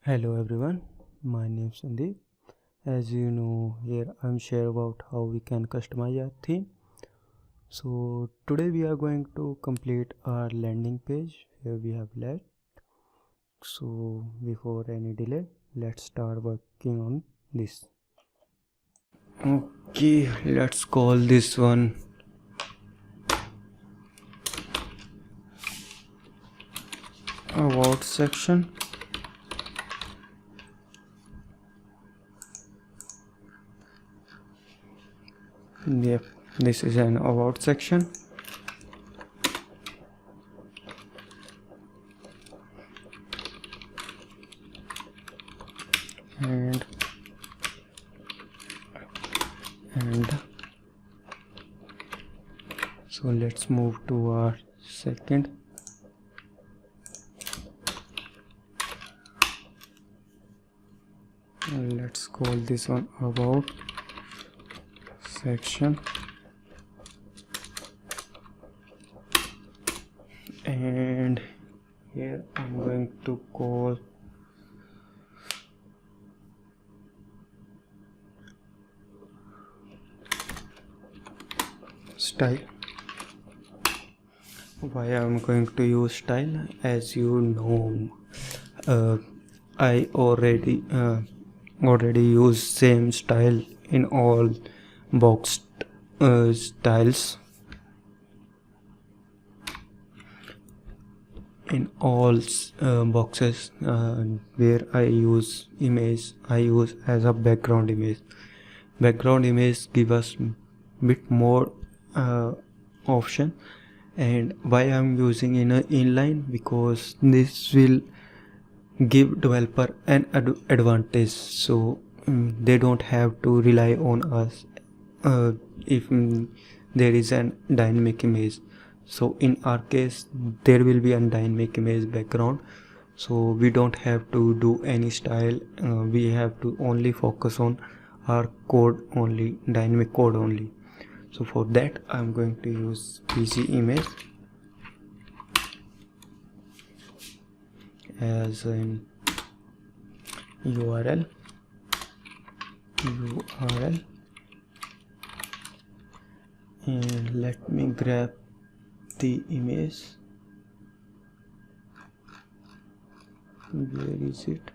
Hello everyone, my name is Sandeep. As you know, here I'm share about how we can customize our theme. So today we are going to complete our landing page where we have left. So before any delay, let's start working on this. Okay, let's call this one about section. Yep, this is an about section. And so let's move to our second. Let's call this one about section, and here I'm going to call style. Why I'm going to use style? As you know, I already use same style in all box styles. In all boxes where I use image, I use as a background image. Background image give us bit more option. And why I'm using in a inline? Because this will give developer an advantage, so they don't have to rely on us if there is an dynamic image. So in our case there will be a dynamic image background, so we don't have to do any style. We have to only focus on our code only, dynamic code only. So for that I'm going to use pg image as an URL, and let me grab the image. Where is it?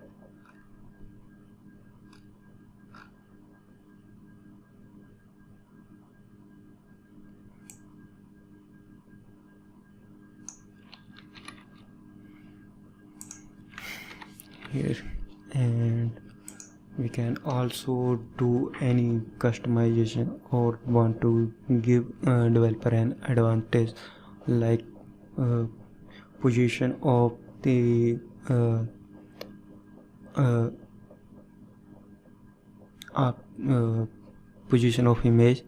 Here. And we can also do any customization or want to give developer an advantage, like position of the position of image.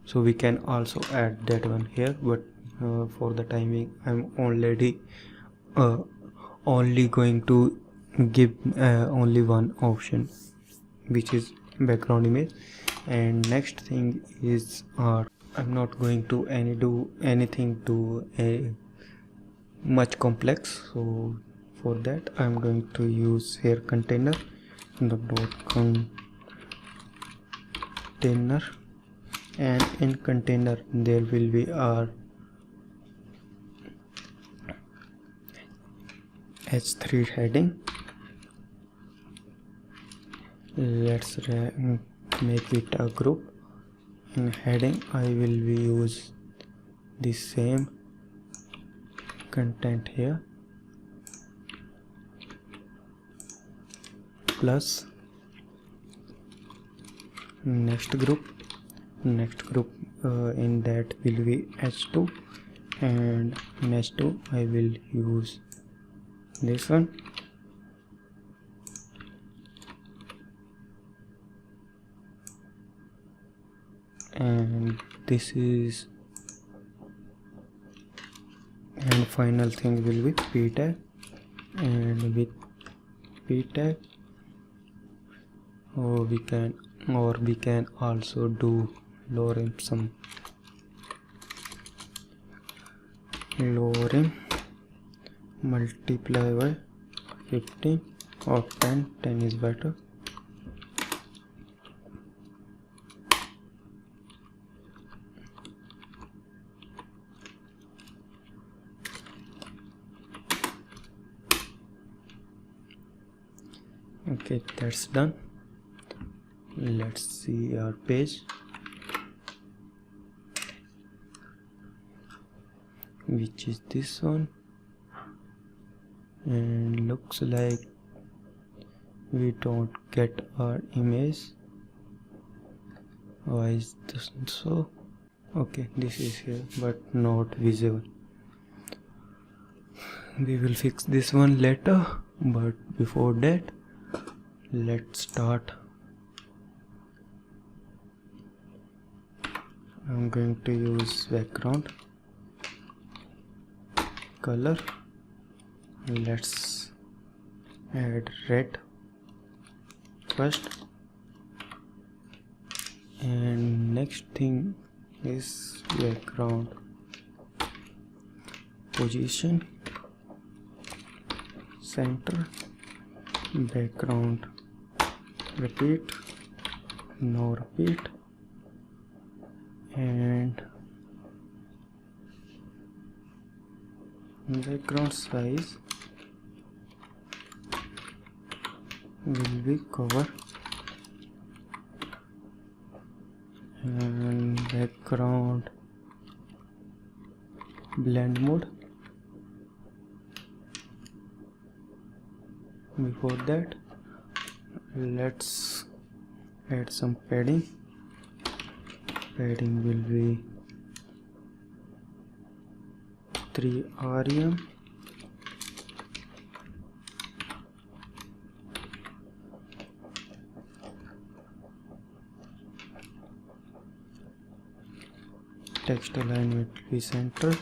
So we can also add that one here, but for the timing I'm only going to give only one option, which is background image. And next thing is I'm not going to do anything to much complex. So for that I'm going to use here container, the dot container, and in container there will be our h3 heading. Let's make it a group. In heading I will be use the same content here, plus next group in that will be h2, and in h2 I will use this one, and this is, and final thing will be p tag. And with p tag or we can also do lorem multiply by 15 or 10 is better. Okay, that's done. Let's see our page, which is this one, and looks like we don't get our image. Why is this so? Okay, this is here but not visible. We will fix this one later, but before that, let's start. I'm going to use background color. Let's add red first, and next thing is background position, center, background repeat, no repeat, and background size will be cover, and background blend mode. Before that, let's add some padding. Padding will be 3 rem. Text alignment will be center,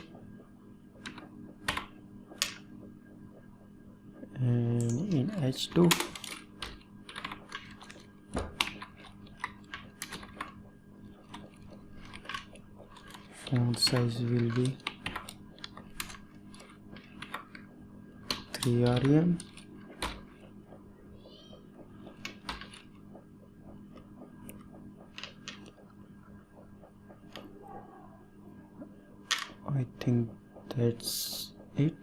and in H2 font size will be 3 rem. I think that's it.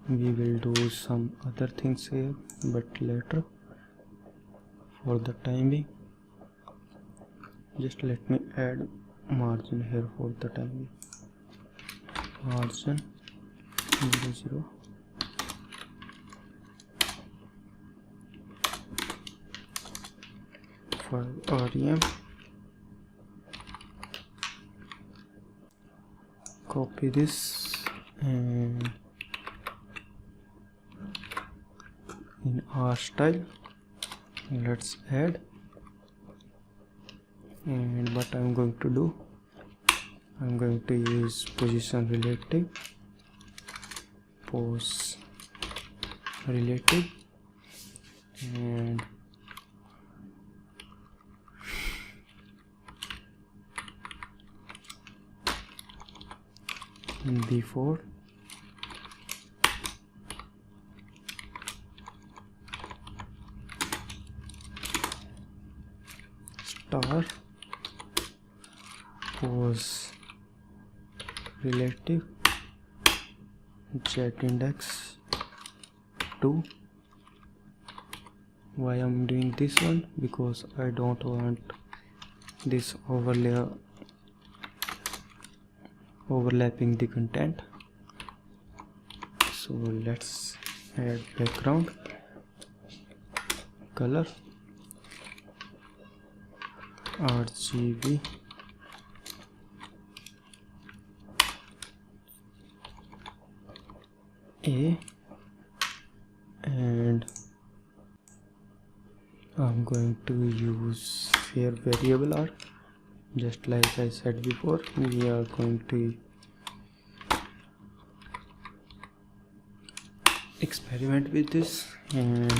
We will do some other things here, but later. For the time being, just let me add margin here for the time being. Margin 0, 5 rem. Copy this, and in our style let's add. And what I'm going to do, I'm going to use position relative, pose relative, and before star, pose relative, z index 2. Why I'm doing this one? Because I don't want this overlapping the content. So let's add background color RGB, and I'm going to use here variable R. Just like I said before, we are going to experiment with this, and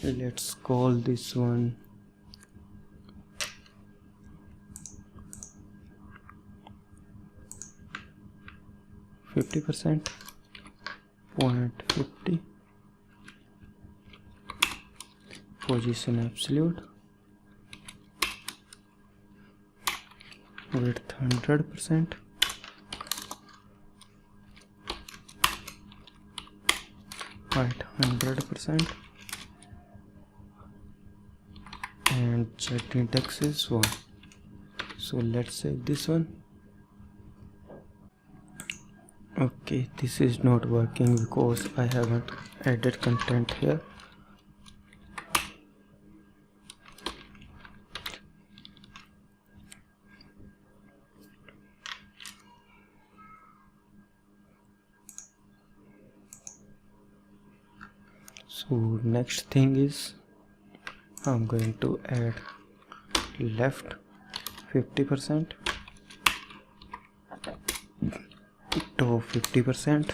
let's call this one %. 0.50, position absolute, width 100%, height 100%, and checked index is 1. So let's save this one. Okay, this is not working because I haven't added content here. So next thing is I'm going to add left 50%, top 50%,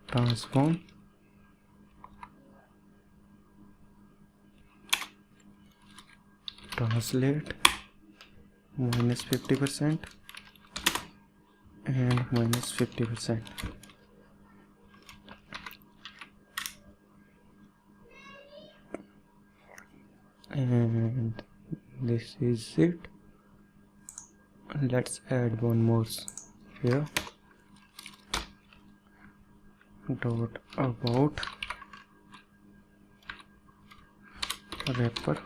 transform, translate minus 50% and minus 50%. And this is it. Let's add one more here. Dot about wrapper.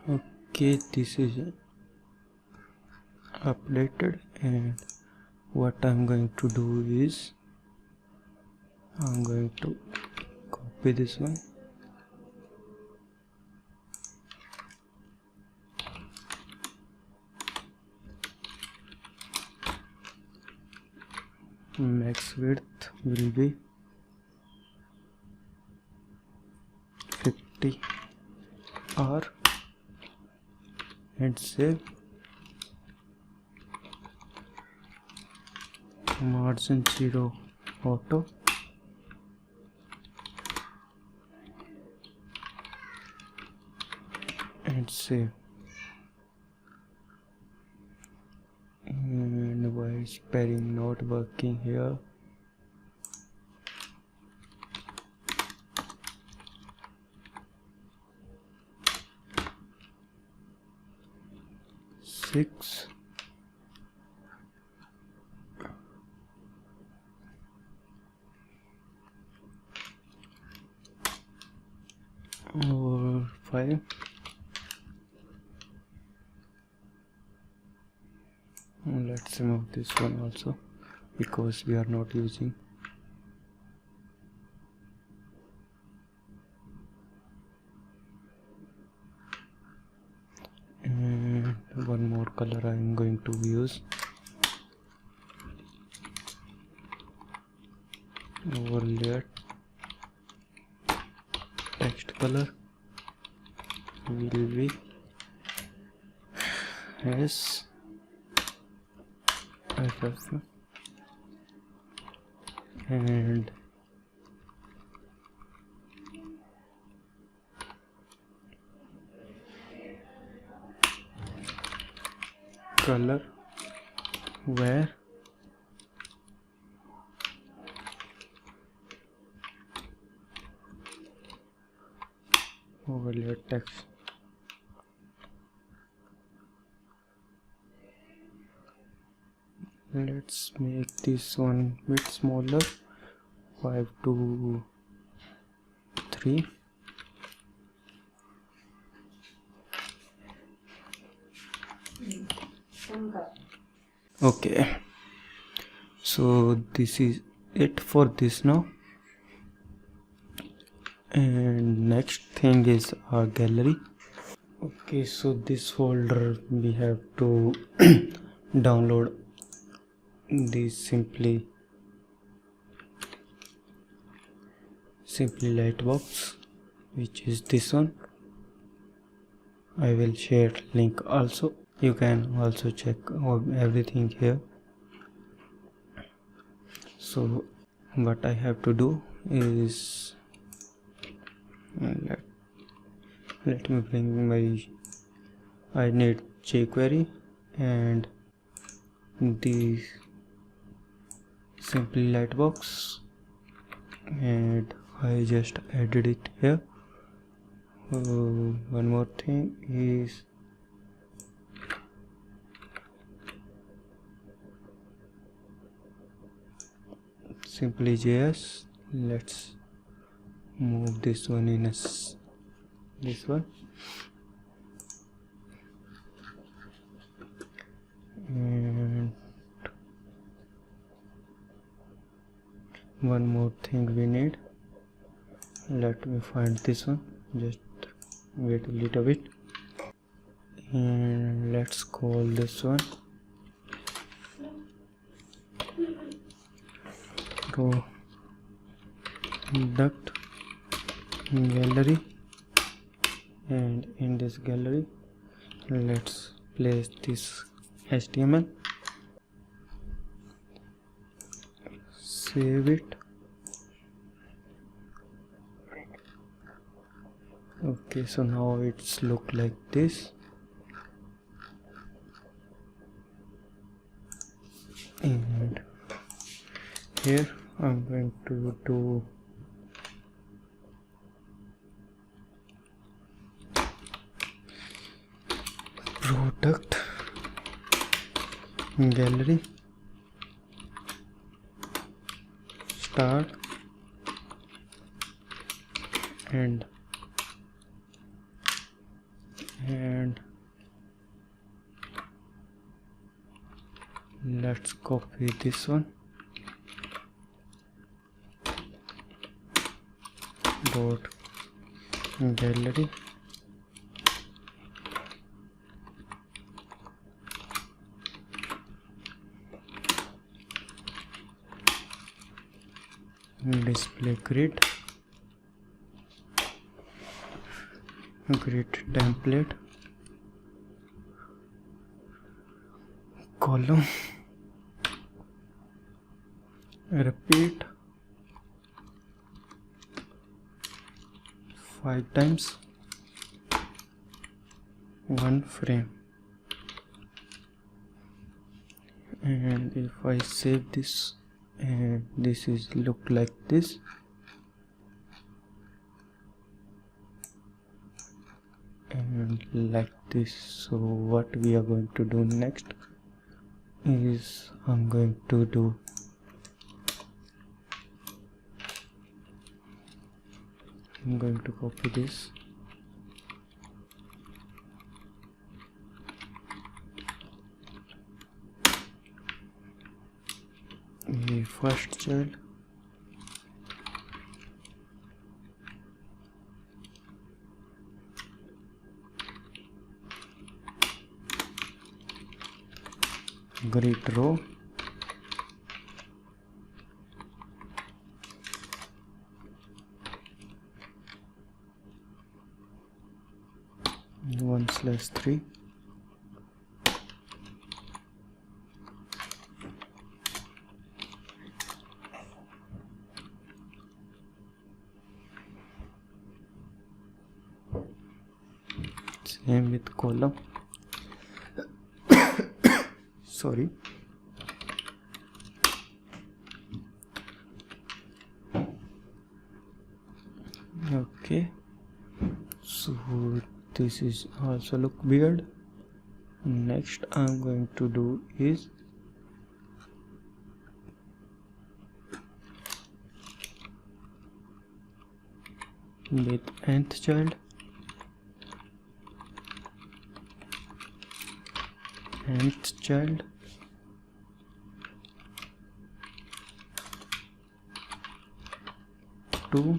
Okay, this is updated, and what I'm going to do is I'm going to copy this one, max width will be 50 R and save. Margin 0 auto, and save. And why is pairing not working here? Six or 5. Let's remove this one also because we are not using. And one more color I am going to use. Overlay text color will be S FF, and color where overlay text. Let's make this one bit smaller, 5 to 3. Okay, so this is it for this now. And next thing is our gallery. Okay, so this folder we have to download the SimpleLightbox, which is this one. I will share link also. You can also check everything here. So what I have to do is let me bring my, I need jQuery and the SimpleLightbox, and I just added it here. One more thing is simply.js. Let's move this one in this one, and one more thing we need. Let me find this one, just wait a little bit, and let's call this one product gallery, and in this gallery let's place this HTML, save it. Okay, so now it's look like this, and here I'm going to do product gallery start and let's copy this one, dot gallery display grid template column, repeat 5 times, 1 frame, and if I save this, and this is look like this, and like this. So what we are going to do next is I'm going to copy this, the first child, grid row, (1/3) same with column. Sorry. Okay, so this is also look weird. Next I'm going to do is with nth child, (2)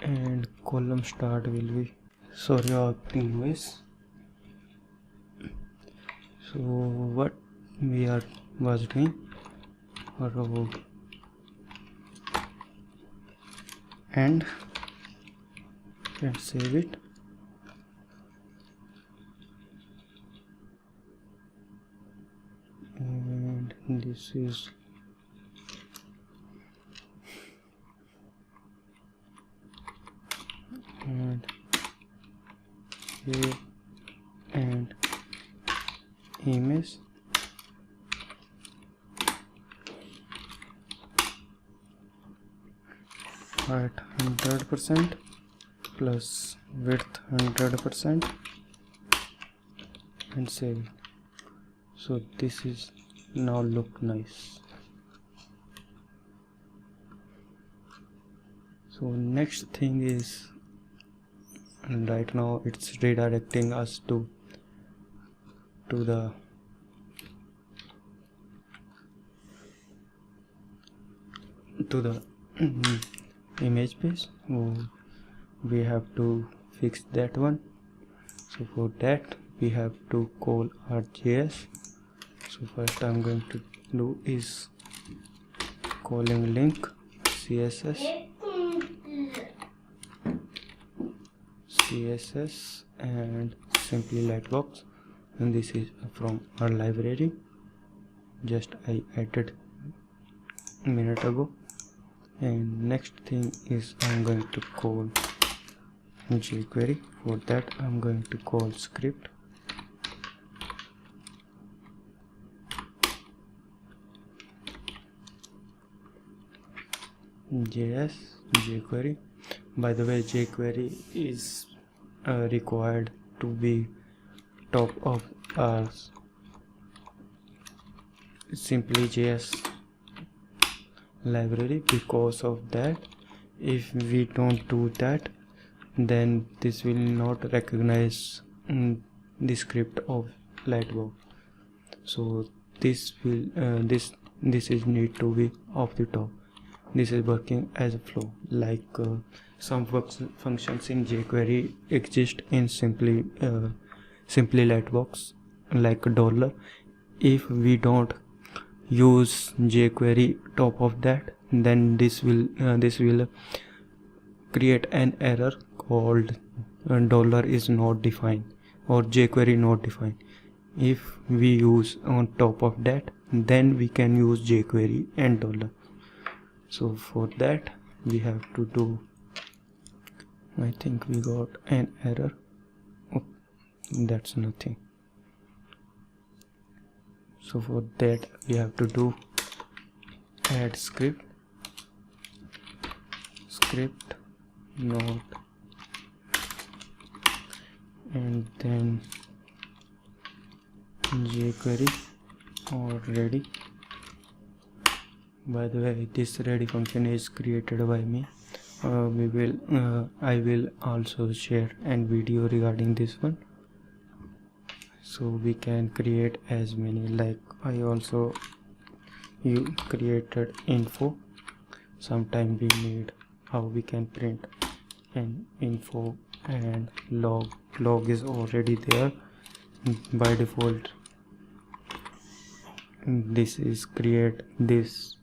and column start will be, sorry about the noise. So what we was doing, row and save it, and this is and shape and image. Height 100% plus width 100% and save it. So this is now look nice. So next thing is, right now it's redirecting us to the image page. So we have to fix that one. So for that we have to call our JS. So first I'm going to do is calling link CSS and SimpleLightbox, and this is from our library, just I added a minute ago. And next thing is I'm going to call jQuery. For that I'm going to call script JS jQuery. By the way, jQuery is required to be top of our SimpleJS library. Because of that, if we don't do that, then this will not recognize the script of Lightbox. So this will this is need to be off the top. This is working as a flow, like some functions in jQuery exist in SimpleLightbox, like $. If we don't use jQuery top of that, then this will create an error called $ is not defined or jQuery not defined. If we use on top of that, then we can use jQuery and $. So for that we have to do, I think we got an error. Oh, that's nothing. So for that we have to do add script node, and then jQuery or ready. By the way, this ready function is created by me. I will also share a video regarding this one, so we can create as many. Like I also created info. Sometime we need how we can print an info, and log is already there by default. This is create this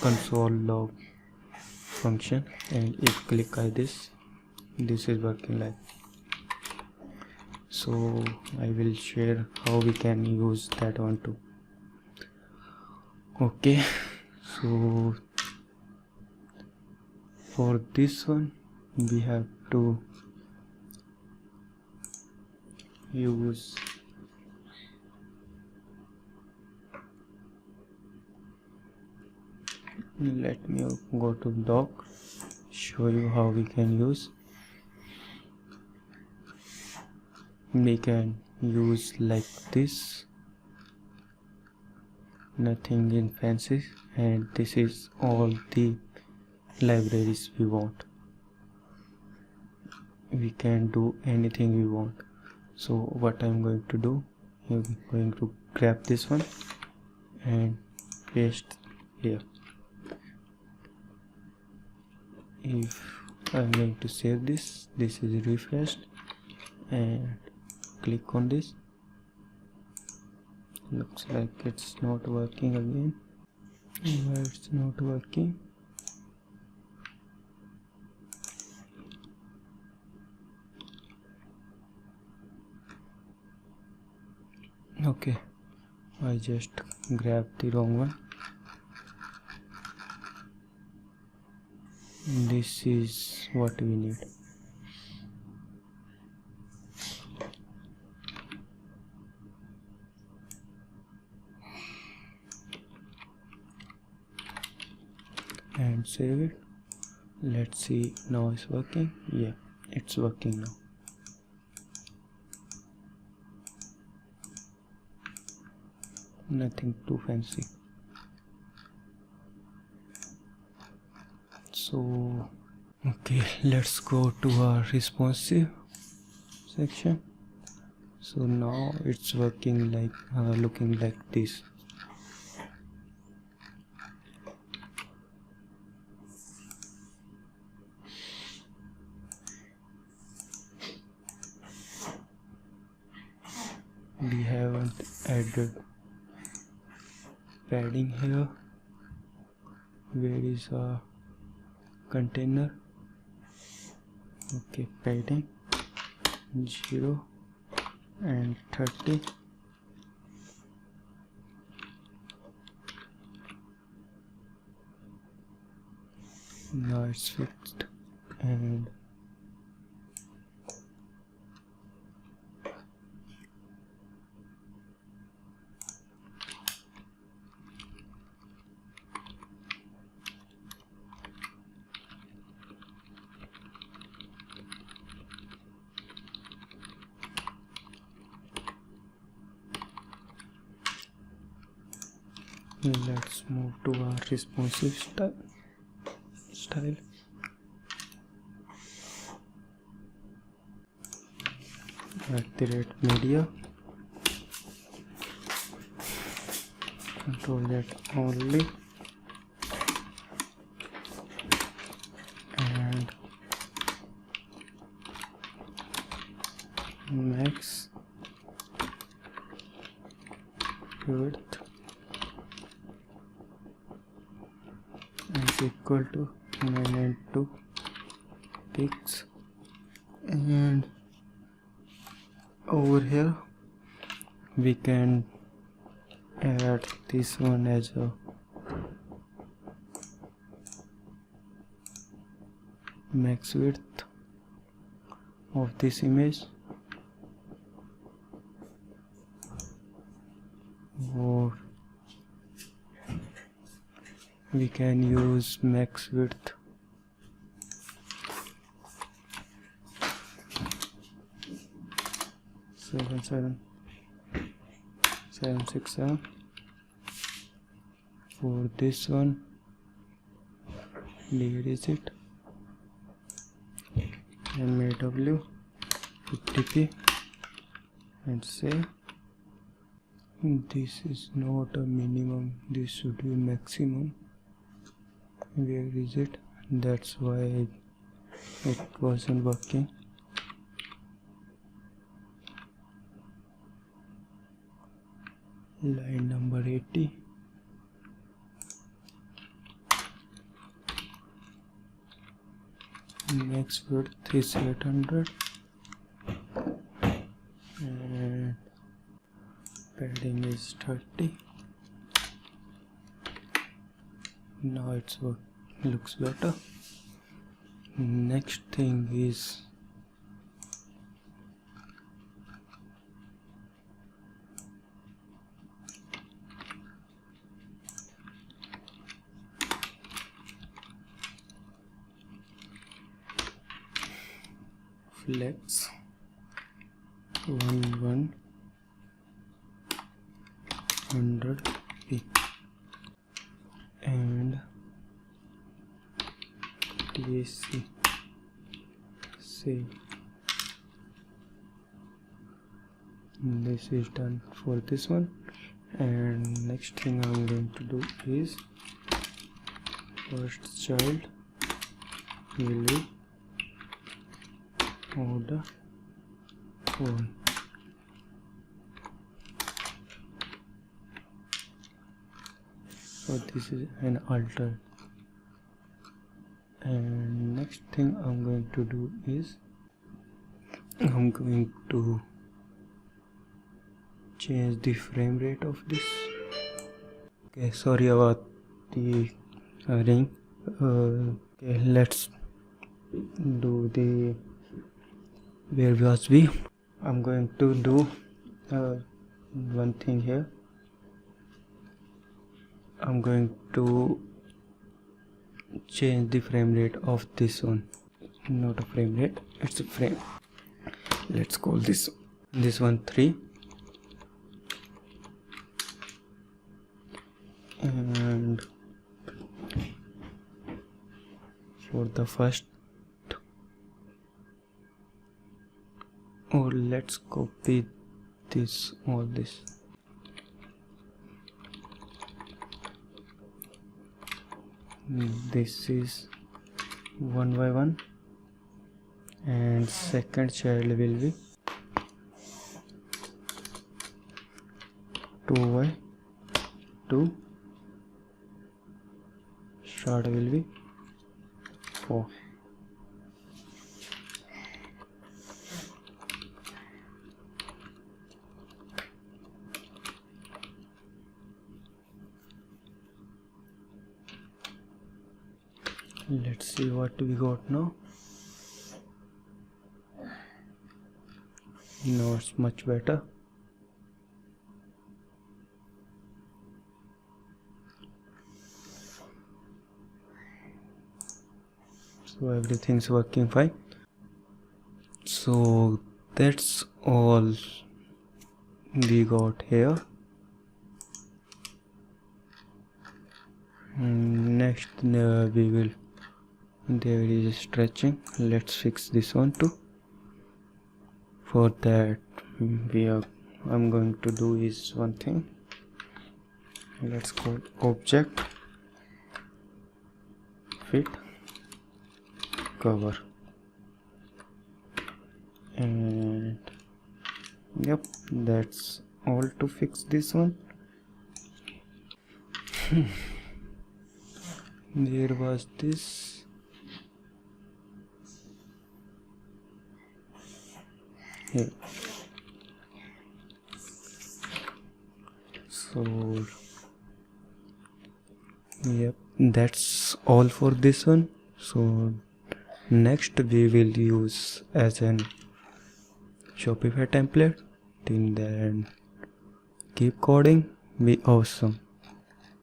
console log function, and if click on this is working like. So I will share how we can use that one too. Okay, so for this one we have to use let me go to doc, show you how we can use. We can use like this, nothing in fancy, and this is all the libraries we want. We can do anything we want. So what I'm going to do, I'm going to grab this one and paste here. If I'm going to save this is refreshed, and click on this. Looks like it's not working again. Why it's not working? Okay, I just grabbed the wrong one. This is what we need. and save it. Let's see, now it's working. Yeah, it's working now. Nothing too fancy. So okay, let's go to our responsive section. So now it's working like looking like this. We haven't added padding here. Where is our container? Okay, padding 0 and 30. Now it's fixed, and let's move to our responsive style. @media, control that only, and max width is equal to 992 pixels, and over here we can add this one as a max width of this image, or we can use max width seven 767 for this one. Where is it? MAW 50p, and say this is not a minimum, this should be maximum. Where is it? That's why it wasn't working. Line number 80. Max width is 800, and padding is 30. Now it's looks better. Next thing is flex 100p and TAC save. This is done for this one, and next thing I'm going to do is first child will be order phone. So this is an alter, and next thing I'm going to do is I'm going to change the frame rate of this. Okay, sorry about the ring. Okay, let's do the where was we. I'm going to do one thing here. I'm going to change the frame rate of this one. Not a frame rate, it's a frame. Let's call this one 3, and for the first, or let's copy this, all this. This is 1 by 1, and second child will be 2 by 2, start will be 4. Let's see what we got now. Now it's much better. So everything's working fine. So that's all we got here. Next we will, there is stretching. Let's fix this one too. For that I'm going to do is one thing. Let's call object fit cover, and yep, that's all to fix this one. There was this. Here. So yep, that's all for this one. So next we will use as an Shopify template. Till then, keep coding, be awesome.